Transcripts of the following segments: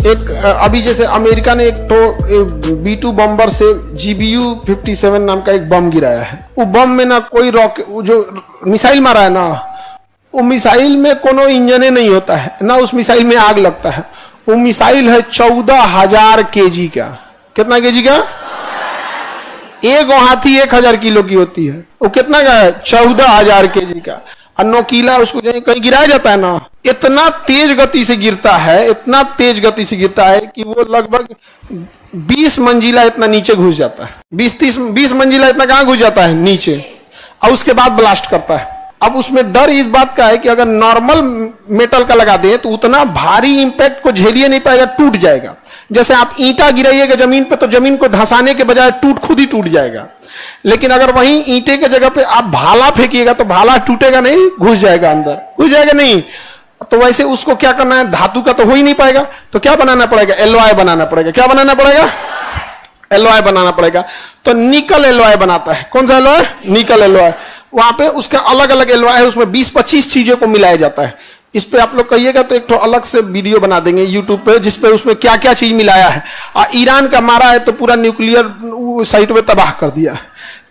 एक अभी जैसे अमेरिका ने एक तो B-2 बम्बर से GBU-57 नाम का एक बम गिराया है। वो बम में ना कोई रॉकेट, जो मिसाइल मारा है ना, वो मिसाइल में कोनो इंजन नहीं होता है ना, उस मिसाइल में आग लगता है। वो मिसाइल है 14,000 kg का। कितना kg का? एक हाथी 1,000 किलो की होती है। वो कितना का है? 14,000 kg का। और नोकीला उसको कहीं गिराया जाता है ना, इतना तेज गति से गिरता है, इतना तेज गति से गिरता है कि वो लगभग 20 मंजिला इतना नीचे घुस जाता है। 20 मंजिला इतना कहां घुस जाता है? नीचे। और उसके बाद ब्लास्ट करता है। अब उसमें डर इस बात का है कि अगर नॉर्मल मेटल का लगा दें तो उतना भारी इंपैक्ट को झेलिए नहीं पाएगा, टूट जाएगा। जैसे आप ईंटा गिराइएगा जमीन पे तो जमीन को धंसाने के बजाय खुद ही टूट जाएगा। लेकिन अगर वहीं ईंटे की जगह पे आप भाला फेंकिएगा तो भाला टूटेगा नहीं, घुस जाएगा अंदर, घुस जाएगा नहीं। तो वैसे उसको क्या करना है? धातु का तो हो ही नहीं पाएगा, तो क्या बनाना पड़ेगा? एलॉय बनाना पड़ेगा। क्या बनाना पड़ेगा? एलॉय बनाना पड़ेगा। तो निकल एलॉय बनाता है। कौन सा एलॉय? निकल एलॉय। वहां पे उसका अलग अलग एलॉय है, उसमें 20-25 चीजों को मिलाया जाता है। इस पे आप लोग कहिएगा तो एक तो अलग से वीडियो बना देंगे यूट्यूब पे, जिसपे उसमें क्या क्या चीज मिलाया है। ईरान का मारा है तो पूरा न्यूक्लियर साइट में तबाह कर दिया।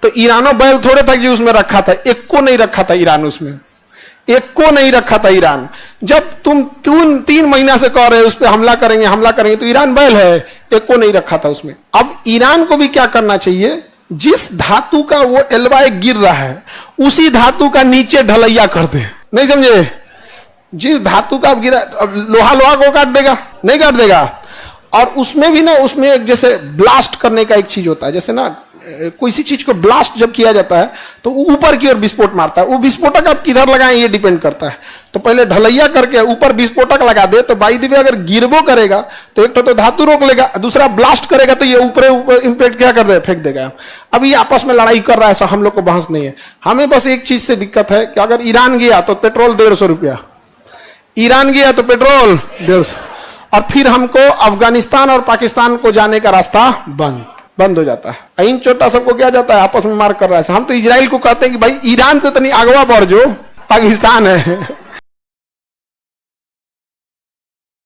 तो ईरानो बैल थोड़े था कि उसमें रखा था, एक को नहीं रखा था ईरान, उसमें एक को नहीं रखा था ईरान। जब तुम 3 महीना से कह रहे उस पर हमला करेंगे, तो ईरान बैल है, एक को नहीं रखा था उसमें। अब ईरान को भी क्या करना चाहिए? जिस धातु का वो एलवाई गिर रहा है उसी धातु का नीचे ढलैया कर दे। नहीं समझे? जिस धातु का गिरा, लोहा को काट देगा? नहीं काट देगा। और उसमें भी ना, उसमें एक जैसे ब्लास्ट करने का एक चीज होता है। जैसे ना कोई सी चीज को ब्लास्ट जब किया जाता है तो ऊपर की ओर विस्फोट मारता है। वो विस्फोटक आप किधर लगाएं ये डिपेंड करता है। तो पहले ढलैया करके ऊपर विस्फोटक लगा दे तो बाई द वे अगर गिरबो करेगा तो एक तो धातु रोक लेगा, दूसरा ब्लास्ट करेगा तो ये ऊपर इंपैक्ट क्या कर दे? फेंक देगा। अब ये आपस में लड़ाई कर रहा है, हम लोग को बहस नहीं है। हमें बस एक चीज से दिक्कत है कि अगर ईरान गया तो पेट्रोल 150 रुपया, ईरान गया तो पेट्रोल 150, और फिर हमको अफगानिस्तान और पाकिस्तान को जाने का रास्ता बंद हो जाता है। इन छोटा सबको क्या जाता है? आपस में मार कर रहा है। हम तो इजराइल को कहते हैं कि भाई ईरान से तो नहीं, अगवा बढ़ जो, पाकिस्तान है।